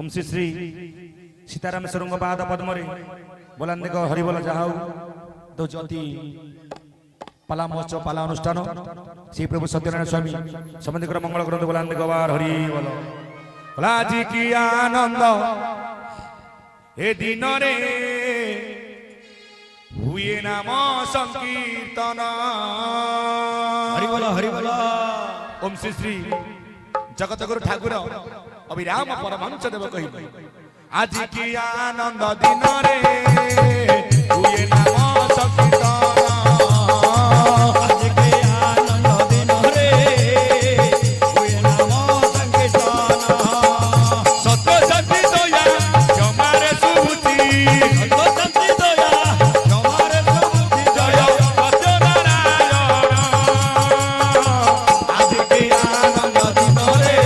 ओम श्री श्री सीतारामेश्वर पाद पद्म बोलान देख हरिबोल जहा तो ज्योति पाला महोत्सव पाला अनुष्ठान श्री प्रभु सत्यनारायण स्वामी समस्त मंगल ग्रंथ बोलान देख बार हरि बोल जी की आनंद ए दिन रे हुए नाम संकीर्तन हरि बोल ओम श्री श्री जगतगुरु ठाकुर अभिराम परमहंस देव कहि आज की आनंद दिन रे हुए नाम संकीर्तन आज के आनंद दिन रे हुए नाम संकीर्तन सत्य शांति दया क्षमारे सुबुद्धि सत्य शांति दया क्षमारे सुबुद्धि जय सत्यनारायण आज के आनंद दिन रे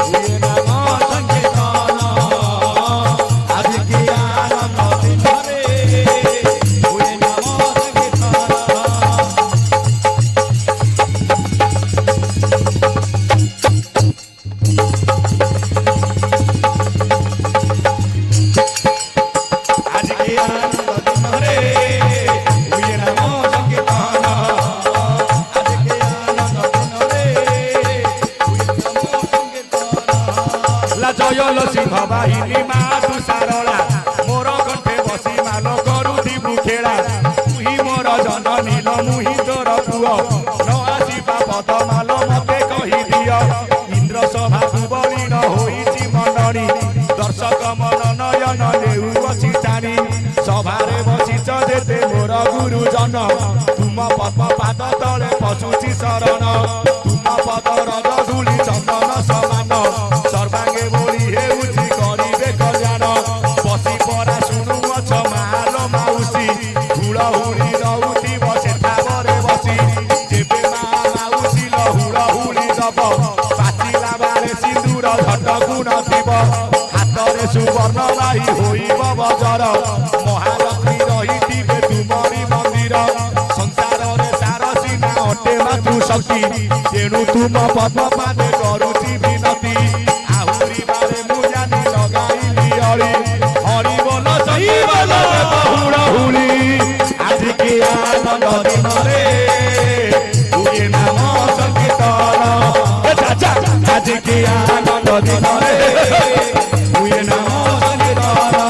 हुए नाम संकीर्तन आज के आनंद दिन रे हुए नाम संकीर्तन आज के आनंद दिन रे हुए नाम संकीर्तन आज के आनंद दिन रे हुए नाम संकीर्तन ला जयल सिंह बाहिनी मा तू सारला मोर कंठे बसी माल करूथी मुखेला तुही मोर जननी लो मुही तोर पुओ न आसीबा पद माल मते कहि दियो इंद्र सभा बलि न होईची मंडली दर्शक मन नयन देउ बसी टाणी सभारे बसिछ जेते मोर गुरुजन तुम पद्म पाद तले पशुची शरण तुम पद रज धूली चंदन समान सर्वांगे बोली हेउची करिबे कल्याण बसी परा सुनु अछ माल माउसी हुड़ा हुड़ी रहुती बसे थावरे बसी जेबे माउसी ल हुड़ा हुड़ी दब पाचिला बारे सिंदूर झटकु नथिब हातरे सुवर्ण बाही होइब बजर महालक्ष्मी रहिथिबे तुमरी मंदिर संसार रे सार सीना अटे मातृ शक्ति तेणु तुम पद्म पादे करुची विनती आहुरी बारे मुजानी लगाइली हरि हरि बोल सही बोल बहुड़ा हुली आज के आनंद दिन रे हुए नाम संकीर्तन ए चाचा आज के आनंद दिन रे हुए नाम संकीर्तन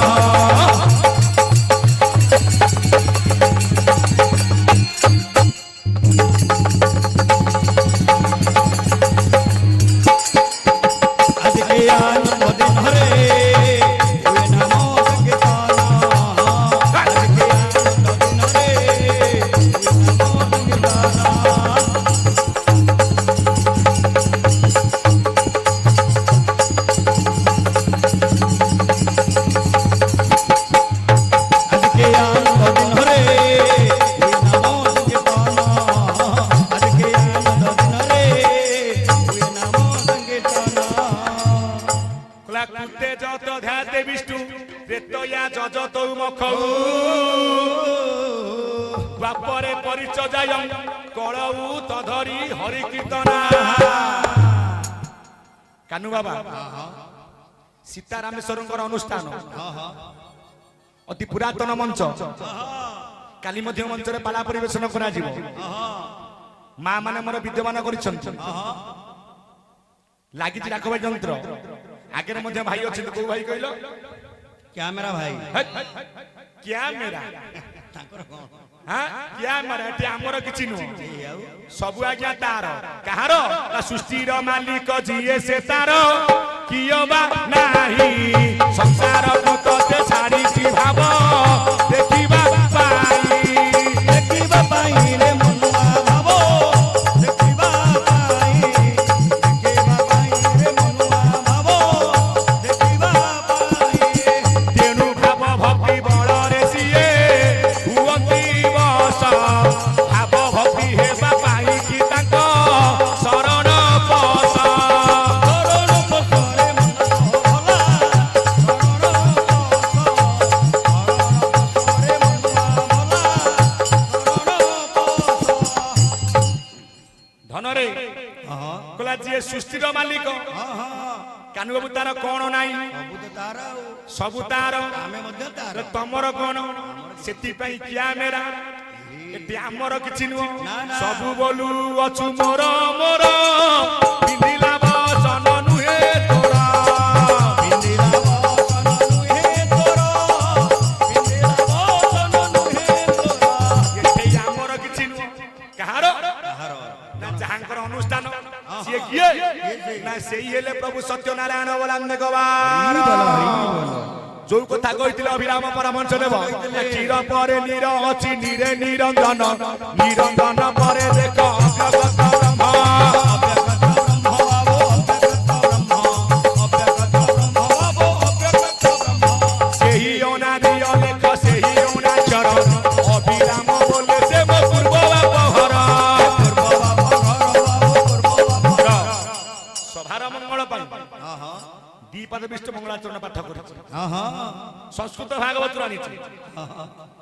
आज के आनंद दिन रे हुए नाम संकीर्तन आज के आनंद दिन रे हुए नाम संकीर्तन आज के आनंद दिन रे हुए नाम संकीर्तन आज के आनंद दिन रे हुए नाम संकीर्तन कुला कुते जत ध्याते विष्णु प्रेतया जजत मखौ द्वापरे परिचयायं कळऊ तधरी हरि कीर्तना कानू बाबा सीतारामेश्वरंकर अनुष्ठान अति पुरातन मंच काली मध्य मंच रे पाला परिवेशन करा जीव मां माने मोर विद्यमान करिसंत लागिछि राखबा यंत्र आगे मध्य भाई अच्छे को भाई कहलो क्या मेरा भाई क्या मेरा हाँ क्या मेरा एटी आमर किछि नु सब आज्ञा तार कहार ता सृष्टि रो मालिक जिए से तार कियोबा नाही संसार पुतते छाड़ी की भाव देखिबा पाई रे मनुआ भावो देखिबा पाई रे मनुआ भावो देखिबा पाई तेणु भाव भक्ति बल रे सिए हुअंती बस भाव भक्ति हेबा पाई कि तांक शरण पस शरण पसरे मन भला धनरे कला जी सृष्टि मालिक କାନୁ ବାବୁ ତାର କଣ ନାହିଁ ସବୁ ତ ତାର ଆଉ ସବୁ ତାର ଆମେ ମଧ୍ୟ ତାର ତମର କଣ ସେଥିପାଇଁ କ୍ୟାମେରା ଏଠି ଆମର କିଛି ନୁହଁ ନା, ନା। ସବୁ ବୋଲୁ ଅଛୁ ମୋର ମୋର ପିନ୍ଧିଲା ବସନ ନୁହେଁ ତୋର ପିନ୍ଧିଲା ବସନ ନୁହେଁ ତୋର ପିନ୍ଧିଲା ବସନ ନୁହେଁ ତୋର ଏଠି ଆମର କିଛି ନୁହଁ କାହାର କାହାର ନା ଯାହାଙ୍କର ଅନୁଷ୍ଠାନ ସିଏ କିଏ ନା ସେଇ ହେଲେ ପ୍ରଭୁ ସତ୍ୟନାରାୟଣ ବଲାନ୍ଦ ଗବାର ଯୋଉ କଥା କହିଥିଲେ ଅଭିରାମ ପରାମର୍ଶ ଦେବ କ୍ଷୀର ପରେ ନୀର ଅଛି ନୀରେ ନିରଞ୍ଜନ ନିରଞ୍ଜନ ପରେ ଦେଖ ଅଭ୍ୟଗତ ବ୍ରହ୍ମ ଅଭ୍ୟଗତ ବ୍ରହ୍ମ ବାବୁ ଅଭ୍ୟଗତ ବ୍ରହ୍ମ ଅଭ୍ୟଗତ ବ୍ରହ୍ମ ସେହି ଅନାଦି ଅଲେଖ ସେହି ଅନାଚର ଅଭିରାମ ବୋଲେ ସେ ମୋ ପୂର୍ବ ବାପ ଘର ପୂର୍ବ ବାପ ଘର ବାବୁ ପୂର୍ବ ବାପ ସଭାର ମଙ୍ଗଳ ପାଇଁ ହଁ ହଁ ଦିପଦ ବିଷ୍ଣୁ ମଙ୍ଗଳାଚରଣ ପାଠ କରିଛି ହଁ ହଁ ସଂସ୍କୃତ ଭାଗବତ ଆଣିଛି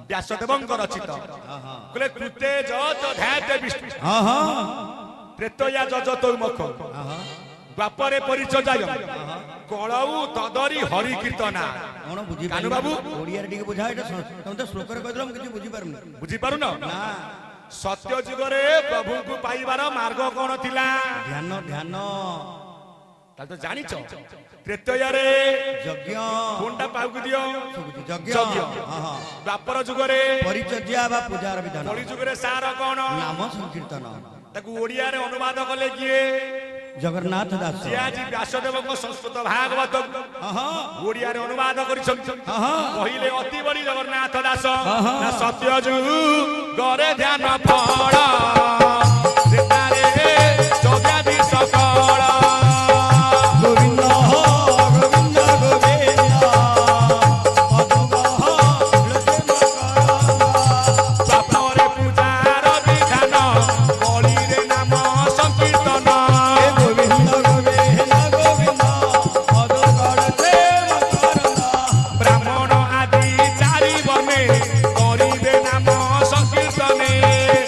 ବ୍ୟାସଦେବଙ୍କ ରଚିତ କହିଲେ କୃତେ ଧ୍ୟାତେ ବିଷ୍ଣୁ ହଁ ହଁ ତ୍ରେତୟା ଯଜତୌମୁଖ ଦ୍ୱାପରେ ପରିଚୟ କଳଉ ତଦରି ହରି କୀର୍ତ୍ତନା କଣ କାନୁ ବୁଝିପାରିଲୁ ବାବୁ ଓଡ଼ିଆରେ ଟିକେ ବୁଝା ଏଇଟା ତମେ ତ ଶ୍ଲୋକରେ କହିଦେଲ ମୁଁ କିଛି ବୁଝିପାରୁନି ବୁଝିପାରୁନ ନା ସତ୍ୟ ଯୁଗରେ ପ୍ରଭୁଙ୍କୁ ପାଇବାର ମାର୍ଗ କଣ ଥିଲା ଧ୍ୟାନ ଧ୍ୟାନ ତାହେଲେ ତ ଜାଣିଛ ତ୍ରେତୟାରେ ଯଜ୍ଞ କୋଣଟା ପାଉକୁ ଦିଅ ଯଜ୍ଞ ଯଜ୍ଞ। ହଁ ହଁ ଦ୍ୱାପର ଯୁଗରେ ପରିଚର୍ଯ୍ୟା ବା ପୂଜାର ବିଧାନ କଳି ଯୁଗରେ ସାର କଣ ନାମ ସଂକୀର୍ତ୍ତନ ତାକୁ ଓଡିଆରେ ଅନୁବାଦ କଲେ କିଏ ଜଗନ୍ନାଥ ଦାସ ସିଏ ଆଜି ବ୍ୟାସଦେବଙ୍କ ସଂସ୍କୃତ ଭାଗବତ ହଁ ହଁ ଓଡିଆରେ ଅନୁବାଦ କରିଛନ୍ତି ହଁ। କହିଲେ ଅତି ବଡି ଜଗନ୍ନାଥ ଦାସ ହଁ। ନା ସତ୍ୟ ଯୁଗରେ ଧ୍ୟାନ ଫଳ ସେଠାରେ ଯଜ୍ଞାଦି ସକଳ ଗୋବିନ୍ଦ ଗୋବିନ୍ଦ ଗୋବିନ୍ଦ ବାପରେ ପୂଜାର ବିଧାନ କଳିରେ ନାମ ସଂକୀର୍ତ୍ତନ ଗୋବିନ୍ଦ ଗୋବିନ୍ଦ ଗୋବିନ୍ଦ ମଧୁକର ବ୍ରାହ୍ମଣ ଆଦି ଚାରି ବନେ କରିବେ ନାମ ସଂକୀର୍ତ୍ତନେ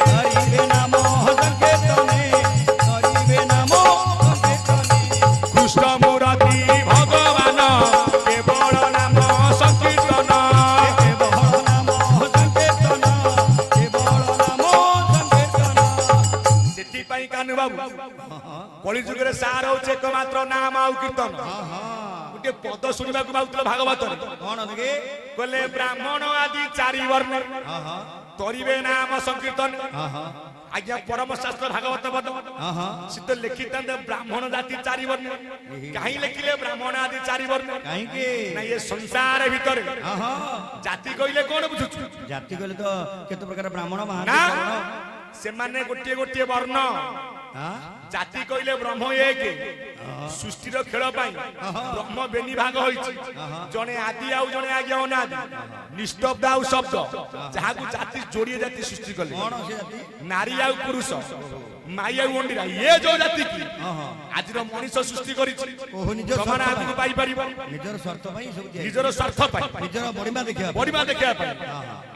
ହରିବେ ନାମ ସଂକୀର୍ତ୍ତନେ ହରିବେ ନାମ ସଂକୀର୍ତ୍ତନେ କୃଷ୍ଣ ମୂରତି ଭଗବାନ କେବଳ ନାମ ସଂକୀର୍ତ୍ତନ କେବଳ ନାମ ସଂକୀର୍ତ୍ତନ କେବଳ ନାମ ସଂକୀର୍ତ୍ତନ ସେଥିପାଇଁ କାନୁ ବାବୁ କଳି ଯୁଗରେ ସାର ହଉଛି ଏକମାତ୍ର ନାମ ଆଉ କୀର୍ତ୍ତନ ଗୋଟେ ପଦ ଶୁଣିବାକୁ ପାଉଥିଲ ଭାଗବତରେ କଣ ଦେଖେ କହିଲେ ବ୍ରାହ୍ମଣ ଆଦି ଚାରି ବର୍ଣ୍ଣ ହଁ ହଁ କରିବେ ନାମ ସଂକୀର୍ତ୍ତନ ହଁ ହଁ ଆଜ୍ଞା ପରମ ଶାସ୍ତ୍ର ଭାଗବତ ପଦ ହଁ ହଁ ଶୀତ ଲେଖିଥାନ୍ତେ ବ୍ରାହ୍ମଣ ଜାତି ଚାରି ବର୍ଣ୍ଣ କାହିଁ ଲେଖିଲେ ବ୍ରାହ୍ମଣ ଆଦି ଚାରି ବର୍ଣ୍ଣ କାହିଁକି ନା ଏ ସଂସାର ଭିତରେ ହଁ ହଁ ଜାତି କହିଲେ କଣ ବୁଝୁଛୁ ଜାତି କହିଲେ ତ କେତେ ପ୍ରକାର ବ୍ରାହ୍ମଣ ନା ମହାନ୍ତି କଣ ସେମାନେ ଗୋଟିଏ ଗୋଟିଏ ବର୍ଣ୍ଣ ହଁ ଜାତି କହିଲେ ବ୍ରହ୍ମ ଏକ ସୃଷ୍ଟିର ଖେଳ ପାଇଁ ବ୍ରହ୍ମ ବେନି ଭାଗ ହୋଇଛି ଜଣେ ଆଦି ଆଉ ଜଣେ ଆଜ୍ଞା ଅନାଦି ନିସ୍ତବ୍ଧ ଆଉ ଶବ୍ଦ ଯାହାକୁ ଜାତି ଯୋଡିଏ ଜାତି ସୃଷ୍ଟି କଲେ କଣ ସେ ଜାତି ନାରୀ ଆଉ ପୁରୁଷ ମାଇ ଆଉ ଅଣ୍ଡିରା ଇଏ ଯୋଉ ଜାତି କି ହଁ ହଁ ଆଜିର ମଣିଷ ସୃଷ୍ଟି କରିଛି ଓହୋ ନିଜ ସମାନ ସ୍ୱାର୍ଥ ଆଗକୁ ପାଇଁ ପାଇପାରିବ ନିଜର ସ୍ୱାର୍ଥ ପାଇଁ ସବୁ ତିଆରି। ନିଜର ସ୍ୱାର୍ଥ ପାଇଁ ନିଜର ବଡ଼ିମା ଦେଖିବା ପାଇଁ। ବଢିବା ଦେଖିବା ପାଇଁ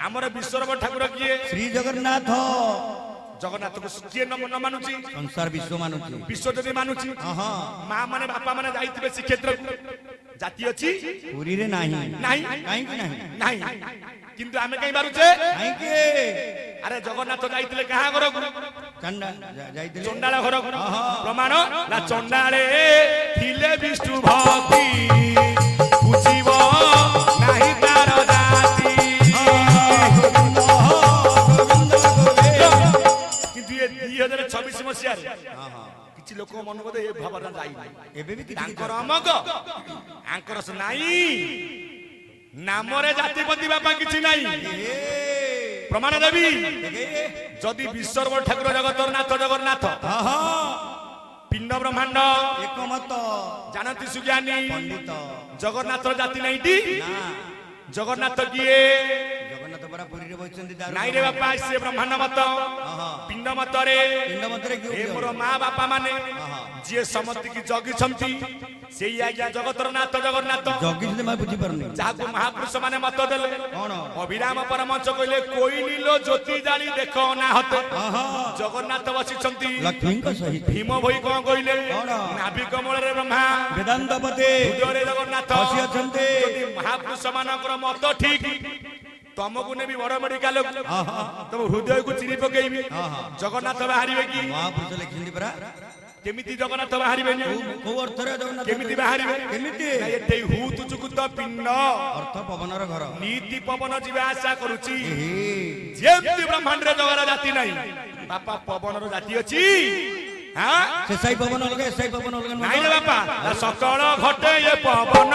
ଆମର ବିଶ୍ୱର ଠାକୁର କିଏ ଶ୍ରୀ ଜଗନ୍ନାଥ ଜଗନ୍ନାଥକୁ କିଏ ନ ମାନୁଛି ସଂସାର ବିଶ୍ୱ ମାନୁଛି ବିଶ୍ୱ ଯଦି ମାନୁଛି ହଁ ମା ମାନେ ବାପା ମାନେ ଯାଇଥିବେ ଶ୍ରୀକ୍ଷେତ୍ରକୁ ଜାତି ଅଛି ପୁରୀରେ ନାହିଁ ନାହିଁ କାହିଁକି ନାହିଁ ନାହିଁ କିନ୍ତୁ ଆମେ କାହିଁ ମାରୁଛେ କାହିଁକି ଆରେ ଜଗନ୍ନାଥ ଯାଇଥିଲେ କାହା ଘରକୁ ଚାଣ୍ଡା ଯାଇଥିଲେ ଚଣ୍ଡାଳ ଘରକୁ ପ୍ରମାଣ ନା ଚଣ୍ଡାଳେ ଥିଲେ ବିଷ୍ଣୁ ଭକ୍ତି ବୁଝିବ ନାହିଁ ତାର ଜାତି ଗୋବିନ୍ଦ ଗୋବିନ୍ଦ ଗୋବିନ୍ଦ କିନ୍ତୁ ଏ 2026 ମସିହାରେ କିଛି ଲୋକ ମନ ବୋଧେ ଏ ଭାବନା ଯାଇନି ଏବେ ବି କିଛି ତାଙ୍କର ଅମକ ଆଙ୍କର ନାହିଁ ନାମରେ ଜାତି ବନ୍ଦିବା ପାଇଁ କିଛି ନାହିଁ ପ୍ରମାଣ ଦେବି ଯଦି ବିଶ୍ୱର ଠାକୁର ଜଗତର ନାଥ ଜଗନ୍ନାଥ ପିଣ୍ଡ ବ୍ରହ୍ମାଣ୍ଡ ଏକମତ ଜାଣନ୍ତି ସୁଜ୍ଞାନୀ ପଣ୍ଡିତ ଜଗନ୍ନାଥର ଜାତି ନାହିଁଟି ନା ଜଗନ୍ନାଥ କିଏ ଜଗନ୍ନାଥ तो परा पुरी रे बइचंदी दारू नाई रे बापा से ब्रह्मांड मत पिंड मतरे पिंड मतरे ए मोर मां बापा माने जे समति की जगी छमती सेई आज्ञा जगतर नाथ जगन्नाथ जगी जे मैं बुझी परनी जाको महापुरुष माने मत देले कोन अभिराम परमंच कहले कोई नीलो ज्योति जाली देखो ना हते जगन्नाथ बसी छमती लक्ष्मी का सहित भीम भई कोन कहले नाभि कमल रे ब्रह्मा वेदांत पते हृदय रे जगन्नाथ बसी अछंते यदि महापुरुष मानकर मत ठीक तुमको ने भी बड़ मेडिकल तुम हृदय को चिरी पकेबी जगन्नाथ बाहरिबे की महापुरुष लिखिंदी परा केमिति जगन्नाथ बाहरिबे को अर्थ रे जगन्नाथ केमिति बाहरिबे केमिति एते हुत चुकुत पिंड अर्थ पवनर घर नीति पवन जीवा आशा करूची जेमति ब्रह्मांड रे जगरा जाति नाही बापा पवन रो जाति अछि हां से सही पवन लगे सही पवन लगे नाही रे बापा सकल घटे ये पवन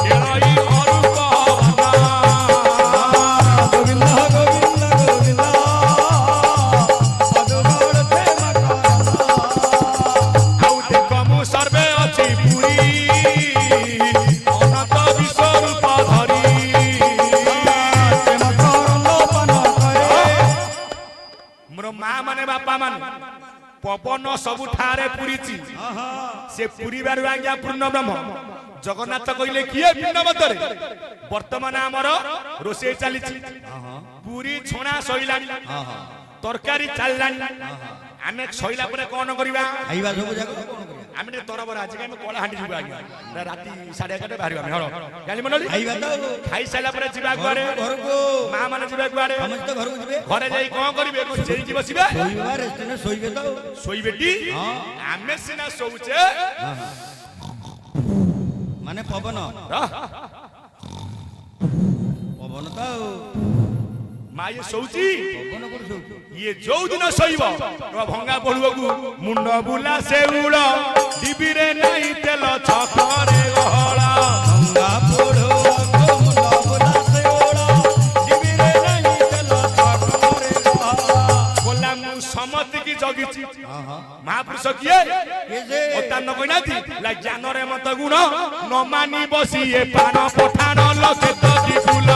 केळई अरूप गोविंद गोविंद गोविंद पदगड़ थे आउ देखमु सर्वे अछि पुरी अनंत विश्व रूप धरी मकर लोपन करे मोर मां माने बापा माने पवन सबु ठारे पुरीची से पुरी बारु आज्ञा पूर्ण ब्रह्म जगन्नाथ कहले किए पिंड मतरे वर्तमान हमर रोसे चलीची पुरी छोणा सइलानी तरकारी चललानी आमे सइला परे कोन करिबा आइबा सब जाको कोन करिया आमे तरबर आज के कोला हांडी जिबा आज्ञा राती 11:30 बाहरिबा हम हरो गाली मनली आइबा तो खाई सइला परे जिबा गुआरे घर को मां माने जिबा गुआरे हम तो घर को जिबे घरे जाई कोन करिबे को जेई जी बसिबे सोइबा रेस्ट ने सोइबे तो सोई बेटी आमे सिना सोउचे माने पवन पवन तो मां ये सोउची पवन कर सो ये जो दिन सइब तो भंगा पडुगु मुंड बुला से उड़ डिबी रे नहीं तेल छखरे गहला गंगा पोड़ो को मुंडा बोला से ओड़ा दिबी रे नहीं चला ठाकुरे बोला मु समति की जगिची महापुरुष किए ये जे ओता न कइनाती ला ज्ञान रे मत गुण न मानी बसी ए पान पठान लक्षित की फूल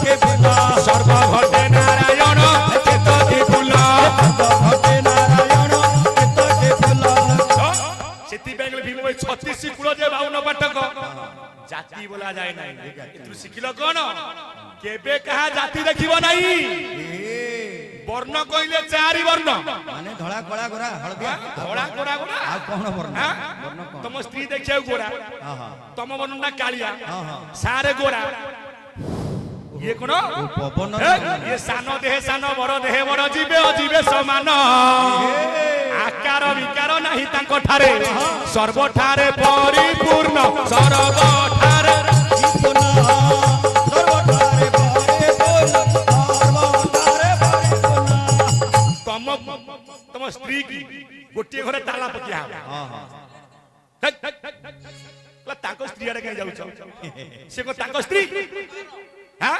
के पिता सर्व घटे नारायण चित की फूल भगते नारायण चित्त के फुला सेति बेंगल भीम 36 कुल जे 52 पाठक जाति बोला जाय नाही तू सिखिलो कोन केबे कहा जाति देखिबो नाही वर्ण कइले चारि वर्ण माने धड़ा कळा गोरा हळदिया धोळा गोरा गोरा आ कोन वर्ण हां वर्ण कोन तम स्त्री देखियो गोरा हां तम वर्णना कालिया हां सारे गोरा ये कोन पवन ये सानो देह सानो बड़ देह बड़ जीवे अजीवे समान आकार विकार नाही तांको ठारे सर्व ठारे परिपूर्ण सर्व ठारे पुना सर्वठारे पारे सर्वठारे पारे पुना तम स्त्री की गोटे घरे ताला पकिया हां हां तांको स्त्री आड़े कहीं जाउछ से को तांको स्त्री हां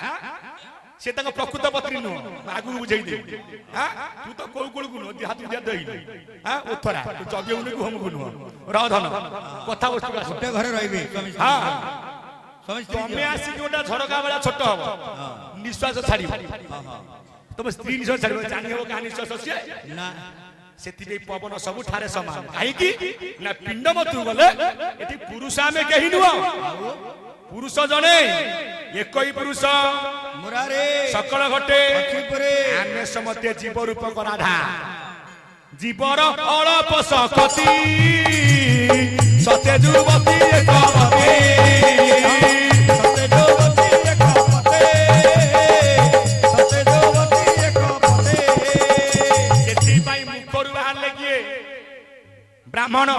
से तांको प्रकृत पत्नी नु आगु बुझाई दे हां तू तो कोउ कोउ गुनो हाथ दिया दई हां ओथरा तू जगे उनी को हम गुनो रधन कथा वस्तु आस गोटे घरे रहिबे स्वामी हां स्वामी तमे आसी गोटा झरका वाला छोट हबो निश्वास छाड़ी तुम स्त्री निश्वास छाड़ी जानि हो कहानी निश्वास से ना सेति पवन सब ठारे समान काई की ना पिंड मतु गले एठी पुरुष आमे कहि नुआ पुरुष जने एकई पुरुष मुरारे सकल घटे लक्ष्मीपुरे आमे समते जीव रूप कराधा जीवर अळप सकती सत्य जुवती एकवती सते जोवती एक पते सते जोवती एक पते सेति भाई मुखरु बाहर लगिए ब्राह्मण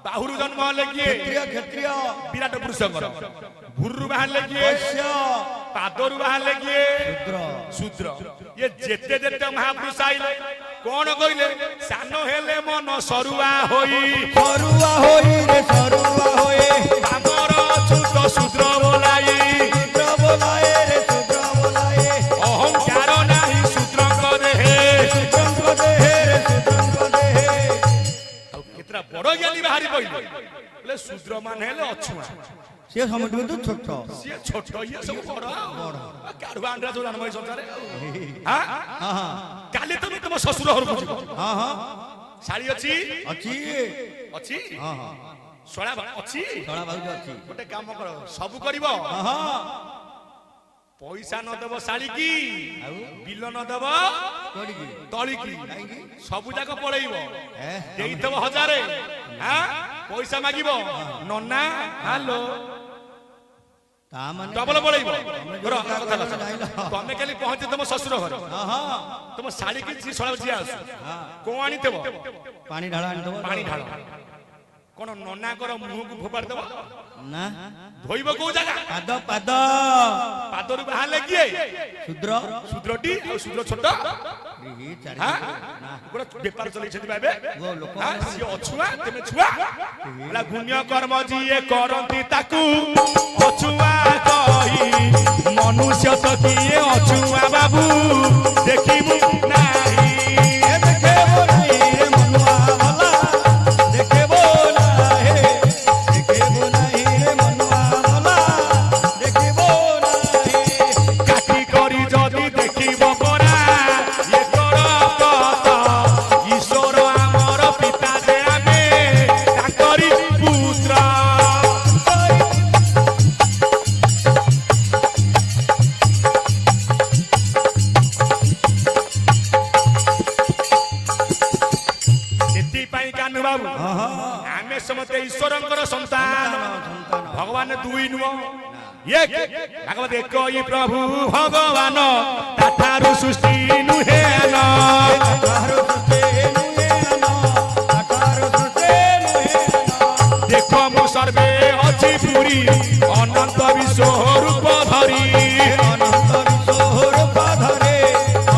बाहुरु जन्म लगिए क्षत्रिय विराट पुरुषकर भुरु बाहर लगिए वैश्य पादरु बाहर लगिए शूद्र शूद्र ये जेते जेते महापुरुष आइले कोन कइले सानो हेले मन सरुआ होई सरुआ होई रे सरुआ होए हमर छुट शूद्र बोलाई शूद्र बोलाए रे शूद्र बोलाए अहंकार नाही शूद्रଙ୍କ देहे शूद्रଙ୍କ देहे रे शूद्रଙ୍କ देहे केतरा बड़ ज्ञानी बाहरी पइले बोले ଶୂଦ୍ର ମାନେ ହେଲେ ଅଛୁଆଁ ସିଏ ସମସ୍ତଙ୍କୁ ତ ଛୋଟ ସିଏ ଛୋଟ ଇଏ ସବୁ ବଡ କାଢୁଆ ଆଣ୍ଡରା ସବୁ ଜନ୍ମ ହେଇ ସଂସାରେ କାଲି ତମେ ତମ ଶ୍ୱଶୁର ଘରକୁ ଯିବ ହଁ ହଁ ଶାଳୀ ଅଛି ଅଛି ଅଛି ହଁ ହଁ ଶଳା ଅଛି ଶଳା ଭାଉଜ ଅଛି ଗୋଟେ କାମ କର ସବୁ କରିବ ହଁ ପଇସା ନ ଦେବ ଶାଳୀ କି ବିଲ ନ ଦେବ କୋଡ଼ିକି ତଳିକି କାହିଁକି ସବୁ ଯାକ ପଳେଇବ ଏ ଦେଇଥିବ 1000 ପଇସା ମାଗିବ ନନା ହାଲୋ ତା ମାନେ ଡବଲ ପଳେଇବ ହଁ ତମେ ଖାଲି ପହଞ୍ଚି ତମ ଶ୍ୱଶୁର ଘରେ ହଁ ତମ ଶାଳୀ କି ଶଳା ଝିଅ ଆସୁ କଣ ଆଣିଥିବ ପାଣି ଢାଳ ଆଣିଦେବ ପାଣି ଢାଳ କଣ ନନାଙ୍କର ମୁହଁକୁ ଫୋପାଡ଼ି ଦେବ ନା ଧୋଇବ କୋଉ ଜାଗା ପାଦ ପାଦ ପାଦରୁ ବାହାରିଲେ କିଏ ଶୂଦ୍ର ଶୂଦ୍ରଟି ଆଉ ଶୂଦ୍ର ଛୋଟ ଗୋଟେ ବେପାର ଚଲେଇଛନ୍ତି ଏବେ ସିଏ ଅଛୁଆ ତେମେ ଛୁଆ ହେଲା ପୁଣ୍ୟ କର୍ମ ଯିଏ କରନ୍ତି ତାକୁ ଅଛୁଆ କହି ମନୁଷ୍ୟ ତ କିଏ ଅଛୁଆ ବାବୁ ଦେଖିବୁ ନାହିଁ ଦେଖେବ ନାହିଁ ରେ ମନୁଆ ଭଲା ଦେଖେବ ନାହିଁ ଦେଖେବ ନାହିଁ ରେ ମନୁଆ ଭଲା ଦେଖେବ ନାହିଁ କାଟି କରି ଯଦି ଦେଖିବ ପରା ଇଏ କର କଥା ଈଶ୍ୱର ଆମର ପିତା ଯେ ଆମେ ତାଙ୍କରି ପୁତ୍ର ସେଥିପାଇଁ କାହ୍ନୁ ବାବୁ ଆମେ ସମସ୍ତେ ଈଶ୍ୱରଙ୍କର ସନ୍ତାନ ଭଗବାନ ଦୁଇ ନୁହଁ ଏକ ଭାଗବତ ଏକ ଇ ପ୍ରଭୁ ଭଗବାନ ତାଠାରୁ ସୃଷ୍ଟି ନୁହେଁ ତାଠାରୁ ସୃଷ୍ଟି ନୁହେଁ ତାଠାରୁ ସୃଷ୍ଟି ନୁହେଁ ଦେଖ ମୁଁ ସର୍ବେ ଅଛି ପୁରୀ ଅନନ୍ତ ବିଶ୍ୱ ରୂପ ଧରି ଅନନ୍ତ ବିଶ୍ୱରୂପ ଧରେ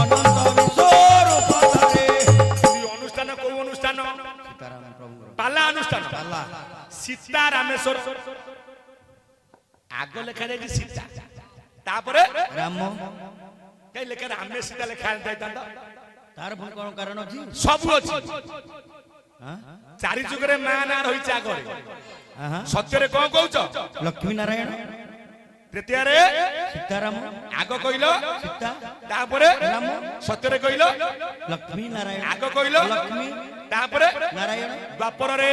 ଅନନ୍ତ ବିଶ୍ୱରୂପ ଧରେ ଅନୁଷ୍ଠାନ କୋଉ ଅନୁଷ୍ଠାନ ସୀତାରାମ ପ୍ରଭୁଙ୍କର ପାଲା ଅନୁଷ୍ଠାନ ପାଲା ସୀତା ରାମେଶ୍ୱର ଆଗ ଲେଖା ଯାଇଛି ସୀତା ତାପରେ ରାମ କାହିଁ ଲେଖା ରାମେ ସୀତା ଲେଖା ଯାଇଥାନ୍ତା ତାର ପୁଣି କଣ କାରଣ ଅଛି ସବୁ ଅଛି ହାଁ ଚାରି ଯୁଗରେ ମା ନାଁ ରହିଛି ଆଗରେ ଆହା ସତ୍ୟରେ କଣ କହୁଛ ଲକ୍ଷ୍ମୀ ନାରାୟଣ ତୃତୀୟରେ ସୀତାରାମ ଆଗ କହିଲ ସୀତା ତାପରେ ରାମ ସତ୍ୟରେ କହିଲ ଲକ୍ଷ୍ମୀ ନାରାୟଣ ଆଗ କହିଲ ଲକ୍ଷ୍ମୀ ତାପରେ ନାରାୟଣ ଦ୍ୱାପରରେ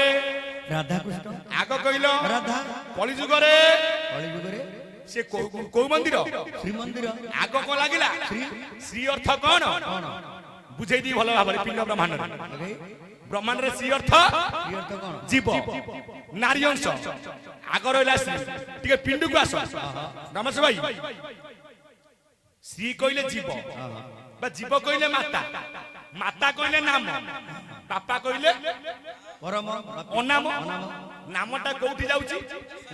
ରାଧାକୃଷ୍ଣ ଆଗ କହିଲ ରାଧା କଳିଯୁଗରେ କଳିଯୁଗରେ ସେ କୋଉ ମନ୍ଦିର ଶ୍ରୀମନ୍ଦିର ଆଗ କଣ ଲାଗିଲା ଶ୍ରୀ ଅର୍ଥ କଣ ବୁଝେଇ ଦି ଭଲ ଭାବରେ ପିଣ୍ଡ ବ୍ରହ୍ମାଣ୍ଡରେ ବ୍ରହ୍ମାଣ୍ଡରେ ଶ୍ରୀ ଅର୍ଥ କଣ ଜୀବ ନାରୀ ଅଂଶ ଆଗ ରହିଲା ଶ୍ରୀ ଟିକେ ପିଣ୍ଡକୁ ଆସ ନମସ୍ତେ ଭାଇ ଶ୍ରୀ କହିଲେ ଜୀବ ବା ଜୀବ କହିଲେ ମାତା ମାତା କହିଲେ ନାମ ବାପା କହିଲେ ପରମ ଅନାମ ନାମଟା କୋଉଠି ଯାଉଛି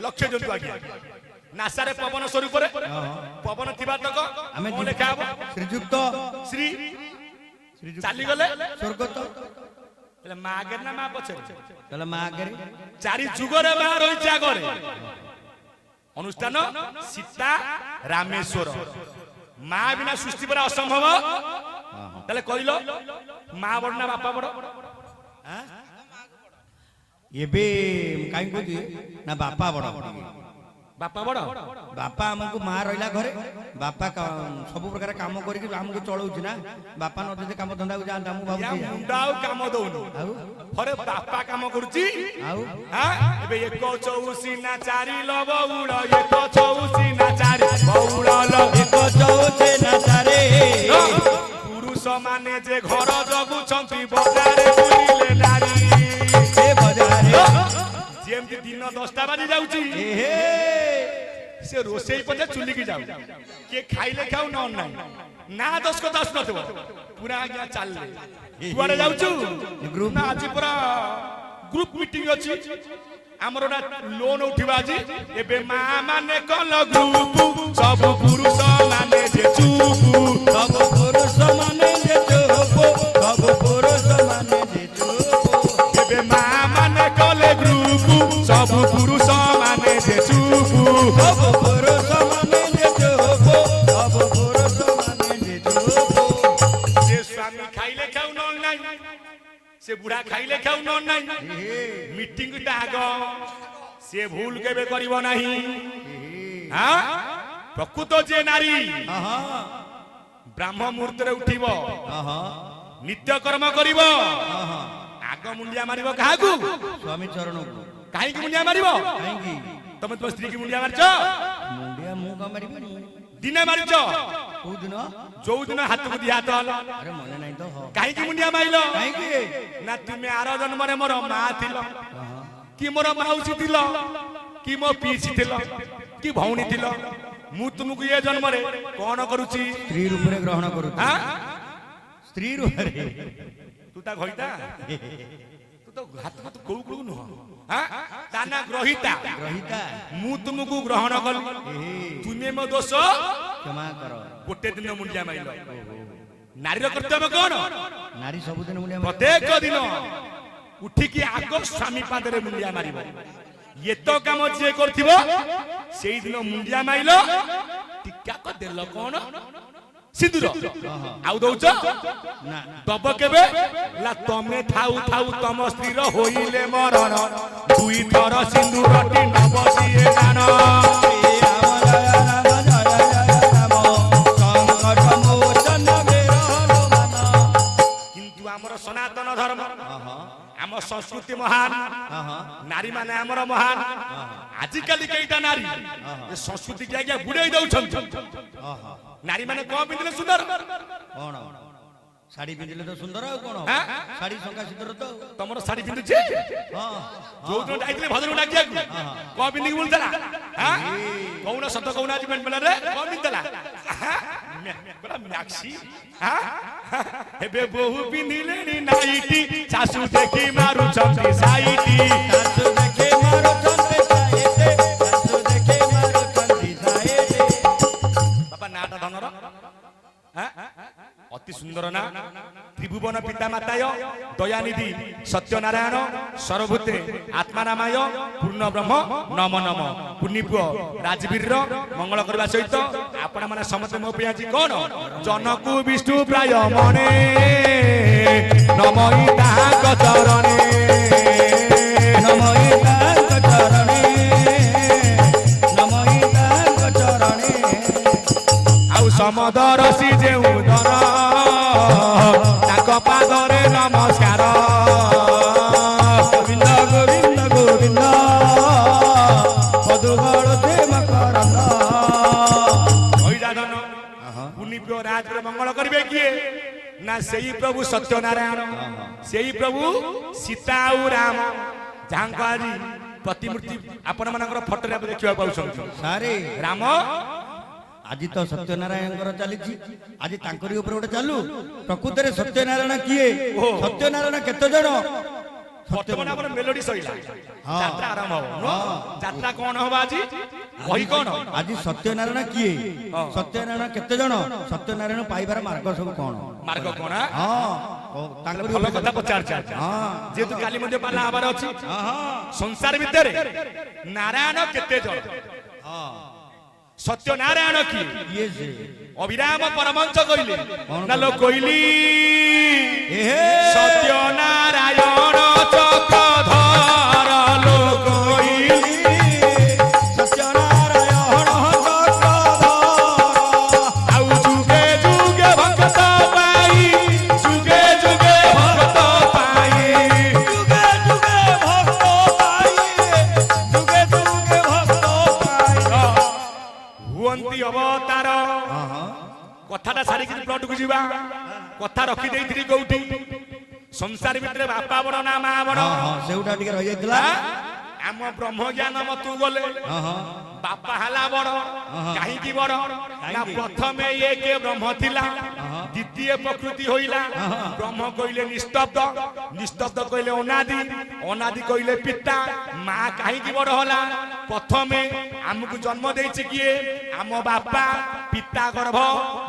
ଲକ୍ଷ୍ୟ ଜନ୍ତୁ ଆଜ୍ଞା ନାସାରେ ପବନ ସ୍ୱରୂପରେ ପବନ ଥିବା ତକ ଆମେ କଣ ଲେଖା ହବ ଶ୍ରୀଯୁକ୍ତ ଶ୍ରୀ ଚାଲିଗଲେ ସ୍ୱର୍ଗତ ହେଲେ ମା ଆଗରେ ନା ମା ପଛରେ ତାହେଲେ ମା ଆଗରେ ଚାରି ଯୁଗରେ ମା ରହିଛି ଆଗରେ ଅନୁଷ୍ଠାନ ସୀତା ରାମେଶ୍ୱର ମା ବିନା ସୃଷ୍ଟି ପରା ଅସମ୍ଭବ ତାହେଲେ କହିଲ ମା ବଡ ନା ବାପା ବଡ ଏବେ କାହିଁ କହୁଛି ନା ବାପା ବଡ ବାପା ବଡ ବାପା ଆମକୁ ମା ରହିଲା ଘରେ ବାପା ସବୁ ପ୍ରକାର କାମ କରିକି ଆମକୁ ଚଳଉଛି ନା ବାପା ନ ଯଦି କାମ ଧନ୍ଦାକୁ ଯାଆନ୍ତା ମୁଁ ଭାବୁଛି ମୁଣ୍ଡା ଆଉ କାମ ଦଉନି ଆଉ ଘରେ ବାପା କାମ କରୁଛି ଆଉ ଏବେ 1 ନା 4 ଲ ବଉଳ 1 ନା 4 ବଉଳ ଲ 1 ନା 4 ପୁରୁଷ ମାନେ ଯେ ଘର ଜଗୁଛନ୍ତି ବଜାରେ ବୁଲିଲେ ନାରୀ ଏ ବଜାରେ ଯେମିତି ଦିନ 10ଟା ବାଜି ଯାଉଛି ସେ ରୋଷେଇ ପଛେ ଚୁଲିକି ଯାଉ କିଏ ଖାଇଲେ ଖାଉ ନ ନାହିଁ ନା 10 କଥା ଆସୁନଥିବ ପୁରା ଆଜ୍ଞା ଚାଲିଲେ କୁଆଡେ ଯାଉଛୁ ନା ଆଜି ପୁରା ଗ୍ରୁପ ମିଟିଂ ଅଛି ଆମର ଲୋନ ଉଠିବା ଆଜି ଏବେ ମା ମାନେ କଲ ଗ୍ରୁପ ସବୁ ପୁରୁଷ ମାନେ ଯେ ଚୁପ ସବୁ ପୁରୁଷ ମାନେ ଯେ ଚୁପ ସବୁ ପୁରୁଷ ମାନେ ଯେ ଚୁପ ଏବେ ମା ମାନେ କଲେ ଗ୍ରୁପ ସବୁ ପୁରୁଷ ମାନେ ଯେ ଚୁପ ସବୁ ପୁରୁଷ ମାନେ ଯେ ଚୁପ ସବୁ ପୁରୁଷ ମାନେ ଯେ ଚୁପ ସେ ସ୍ୱାମୀ ଖାଇଲେ ଖାଉ ନ ନାହିଁ ସେ ବୁଢା ଖାଇଲେ ଖାଉ ନ ନାହିଁ ମିଟିଂ ଟା ଆଗ ସେ ଭୁଲ କେବେ କରିବ ନାହିଁ। ହଁ ପ୍ରକୃତ ଯେ ନାରୀ ବ୍ରାହ୍ମ ମୁହୂର୍ତ୍ତରେ ଉଠିବ, ନିତ୍ୟକର୍ମ କରିବ, ଆଗ ମୁଣ୍ଡିଆ ମାରିବ କାହାକୁ? ସ୍ୱାମୀ ଚରଣକୁ। କାହିଁକି ମୁଣ୍ଡିଆ ମାରିବ? କାହିଁକି? ତମେ ତମ ସ୍ତ୍ରୀ କି ମୁଣ୍ଡିଆ ମାରିଛ? ମୁଣ୍ଡିଆ ମୁଁ କଣ ମାରିବି? ଦିନେ ମାରିଛ? କୋଉ ଦିନ? ଯୋଉ ଦିନ ହାତକୁ ଦି ହାତ ହେଲା। ଆରେ ମନେ ନାହିଁ ତ। କାହିଁକି ମୁଣ୍ଡିଆ ମାଇଲ? କାହିଁକି? ନା ତୁମେ ଆର ଜନ୍ମରେ ମୋର ମା ଥିଲ, କି ମୋର ମାଉସୀ ଥିଲ, କି ମୋ ପିଇସି ଥିଲ, କି ଭଉଣୀ ଥିଲ। ମୁଁ ତୁମକୁ ଏ ଜନ୍ମରେ କଣ କରୁଛି? ସ୍ତ୍ରୀ ରୂପରେ ଗ୍ରହଣ କରୁଛି। ସ୍ତ୍ରୀ ରୂପରେ। ତୁ ତା ଘଇତା, ତୁ ତ ହାତ ହାତ କୋଉ କୋଉ ନୁହଁ। ତା ନା ଗ୍ରହିତା। ଗ୍ରହିତା। ମୁଁ ତୁମକୁ ଗ୍ରହଣ କଲି, ତୁମେ ମୋ ଦୋଷ କ୍ଷମା କର। ଗୋଟେ ଦିନ ମୁଣ୍ଡିଆ ମାଇଲ। ନାରୀର କର୍ତ୍ତବ୍ୟ କଣ? ନାରୀ ସବୁଦିନ ମୁଣ୍ଡିଆ ପ୍ରତ୍ୟେକ ଦିନ ଉଠିକି ଆଗ ସ୍ୱାମୀ ପାଦରେ ମୁଣ୍ଡିଆ ମାରିବ। ଏତ କାମ ଯିଏ କରିଥିବ ସେଇଦିନ ମୁଣ୍ଡିଆ ମାଇଲ, ଟିକା ଦେଲ କଣ? ସିନ୍ଦୁର। ଆଉ ଦଉଛ? ଦବ କେବେ? ତମେ ଥାଉ ଥାଉ ତମ ସ୍ତ୍ରୀର ହୋଇଲେ ମରଣ, ଦୁଇ ଥର ସିନ୍ଦୁରଟି ନବ ସିଏ ଜାଣ। କିନ୍ତୁ ଆମର ସନାତନ ଧର୍ମ, ଆମ ସଂସ୍କୃତି ମହାନ, ନାରୀ ମାନେ ଆମର ମହାନ। ଆଜିକାଲି କେଇଟା ନାରୀ ଏ ସଂସ୍କୃତି କି ଆଜ୍ଞା ବୁଡେଇ ଦଉଛନ୍ତି। ନାରୀ ମାନେ କଣ ପିନ୍ଧିଲେ ସୁନ୍ଦର? କଣ ଶାଢୀ ପିନ୍ଧିଲେ ତ ସୁନ୍ଦର। ଆଉ କଣ ଶାଢୀ ସଂକା ସୁନ୍ଦର ତ। ତମର ଶାଢୀ ପିନ୍ଧୁଛି? ଯୋଉ ଦିନ ଯାଇଥିଲେ ଭଦ୍ରକୁ ଡାକିବାକୁ କଣ ପିନ୍ଧିକି ବୁଲୁଥିଲା? କହୁନ ସତ କହୁନ, ଆଜି ମେଳାରେ କଣ ପିନ୍ଧିଥିଲା? ଏବେ ବୋହୁ ପିନ୍ଧିଲେଣି ନାଇଟି, ଶାଶୁ ଦେଖି ମାରୁଛନ୍ତି ସାଇଟି। ଶାଶୁ ଦେଖି ମାରୁଛନ୍ତି ସାଇଟି, ଶାଶୁ ଦେଖି ମାରୁଛନ୍ତି ସାଇଟି। ବାପା ନାଟା ଧନର ଅତି ସୁନ୍ଦର ନା। ତ୍ରିଭୁବନ ପିତା ମାତାୟ ଦୟାନିଧି ସତ୍ୟନାରାୟଣ ସର୍ବଭୂତେ ଆତ୍ମାରାମାୟ ପୂର୍ଣ୍ଣ ବ୍ରହ୍ମ ନମ ନମ। ପୁନି ପୁଅ ରାଜବୀରର ମଙ୍ଗଳ କରିବା ସହିତ ଆପଣ ମାନେ ସମସ୍ତେ ମୋ ପାଇଁ ଆଜି କଣ? ଜନକୁ ବିଷ୍ଣୁ ପ୍ରାୟ ମଣେ, ନମଇ ତାଙ୍କ ଚରଣେ, ନମଇ ତାଙ୍କ ଚରଣେ, ନମଇ ତାଙ୍କ ଚରଣେ। ଆଉ ସମଦରସି ଯେଉଁ ଧନ, ତାଙ୍କ ପାଦରେ ନମସ୍କାର। ଗୋବିନ୍ଦ ଗୋବିନ୍ଦ ଗୋବିନ୍ଦ ପଦୁଗଳ ମକରନ୍ଦ। ପୁନି ପ୍ରିୟ ରାଜରେ ମଙ୍ଗଳ କରିବେ କିଏ? ନା ସେଇ ପ୍ରଭୁ ସତ୍ୟନାରାୟଣ, ସେଇ ପ୍ରଭୁ ସୀତା ଆଉ ରାମ, ଯାହାଙ୍କ ଆଜି ପ୍ରତିମୂର୍ତ୍ତି ଆପଣ ମାନଙ୍କର ଫଟୋରେ ଦେଖିବାକୁ ପାଉଛନ୍ତି। ସାରେ ରାମ ଆଜି ତ ସତ୍ୟନାରାୟଣଙ୍କର ଚାଲିଛି, ଆଜି ତାଙ୍କରି ଉପରେ ଗୋଟେ ଚାଲୁ। ପ୍ରକୃତରେ ସତ୍ୟନାରାୟଣ କିଏ? ସତ୍ୟନାରାୟଣ କେତେ ଜଣ? ବର୍ତ୍ତମାନ ଆମର ମେଲୋଡି ସଇଲା, ଯାତ୍ରା ଆରମ୍ଭ ହବ। ଯାତ୍ରା କଣ ହବ ଆଜି? କହି କଣ? ଆଜି ସତ୍ୟନାରାୟଣ କିଏ? ସତ୍ୟନାରାୟଣ କେତେ ଜଣ? ସତ୍ୟନାରାୟଣ ପାଇବାର ମାର୍ଗ ସବୁ କଣ? ମାର୍ଗ କଣ? ତାଙ୍କ ଭଲ କଥା ପଚାରୁଛ। ଯେହେତୁ କାଲି ମଧ୍ୟ ପାଲା ହବାର ଅଛି। ସଂସାର ଭିତରେ ନାରାୟଣ କେତେ ଜଣ? ସତ୍ୟନାରାୟଣ କିଏ? ଅଭିରାମ ପରମହଂସ କହିଲେ ନା ଲୋ କହିଲି ସତ୍ୟନାରାୟଣ ଚକ୍ରଧର ଲୋ କହିଲି, ସତ୍ୟନାରାୟଣ ଚକ୍ରଧର। ଆଉ ଯୁଗେ ଯୁଗେ ଭକ୍ତ ପାଇ, ଯୁଗେ ଯୁଗେ ଭକ୍ତ ପାଇ, ଯୁଗେ ଯୁଗେ ଭକ୍ତ ପାଇ, ଯୁଗେ ଯୁଗେ ଭକ୍ତ ପାଇ ହୁଅନ୍ତି ଅବତାର। କଥାଟା ସାରିକି ପ୍ଲଟକୁ ଯିବା। କଥା ରଖି ଦେଇଥିଲି କୋଉଠି? ସଂସାର ଭିତରେ ବାପା ବଡ ନା ମା ବଡ? ସେଉଟା ଟିକେ ରହିଯାଇଥିଲା। ଆମ ବ୍ରହ୍ମ ଜ୍ଞାନ ମତୁ ଗଲେ ବାପା ହେଲା ବଡ। କାହିଁକି ବଡ? ନା ପ୍ରଥମେ ଏକ ବ୍ରହ୍ମ ଥିଲା, ଦ୍ୱିତୀୟ ପ୍ରକୃତି ହୋଇଲା। ବ୍ରହ୍ମ କହିଲେ ନିସ୍ତବ୍ଧ, ନିସ୍ତବ୍ଧ କହିଲେ ଅନାଦି, ଅନାଦି କହିଲେ ପିତା। ମା କାହିଁକି ବଡ ହେଲା? ପ୍ରଥମେ ଆମକୁ ଜନ୍ମ ଦେଇଛି କିଏ? ଆମ ବାପା। ପିତା ଗର୍ଭ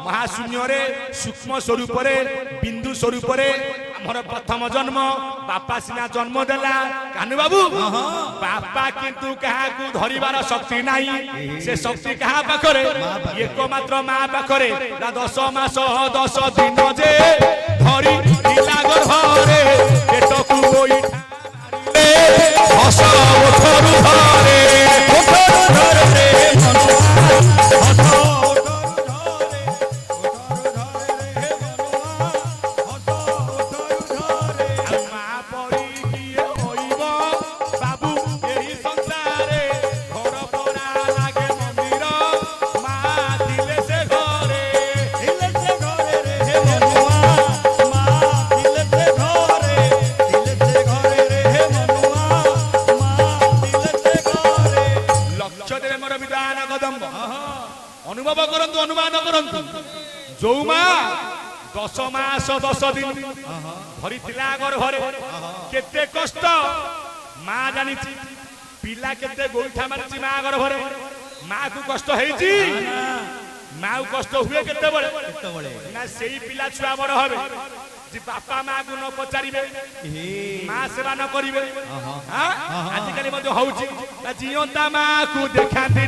ମହାଶୂନ୍ୟରେ ସୂକ୍ଷ୍ମ ସ୍ୱରୂପରେ ବିନ୍ଦୁ ସ୍ୱରୂପରେ ଆମର ପ୍ରଥମ ଜନ୍ମ। ବାପା ସିନା ଜନ୍ମ ଦେଲା କାନୁ ବାବୁ, ବାପା କିନ୍ତୁ କାହାକୁ ଧରିବାର ଶକ୍ତି ନାହିଁ। ସେ ଶକ୍ତି କାହା ପାଖରେ? ଏକମାତ୍ର ମା ପାଖରେ। 10 ମାସ 10 ଦିନ ଯେ ଧରି ପିଲା ଗର୍ଭରେ, ପେଟକୁ ଗୋଇଠା ମାରିଲେ ହସ ଓଠରୁ ଧରେ। ଅନୁଭବ କରନ୍ତୁ ଅନୁମାନ କରନ୍ତୁ ଯୋଉ ମା 10 ମାସ 10 ଦିନ ଧରିଥିଲା ଗର୍ଭରେ କେତେ କଷ୍ଟ ମା ଜାଣିଛି ପିଲା କେତେ ଗୋଇଠା ମାରିଛି ମା ଗର୍ଭରେ ମା କୁ କଷ୍ଟ ହେଇଛି ମା କୁ କଷ୍ଟ ହୁଏ କେତେବେଳେ ନା ସେଇ ପିଲା ଛୁଆ ବଡ হবে যে বাপা মা କୁ ନ ପଚାରିବେ ମା ସେବା ନ କରିବେ ଆଜିକାଲି ମଧ୍ୟ ହଉଛି ଜିଅନ୍ତା ମା କୁ ଦେଖାନ୍ତି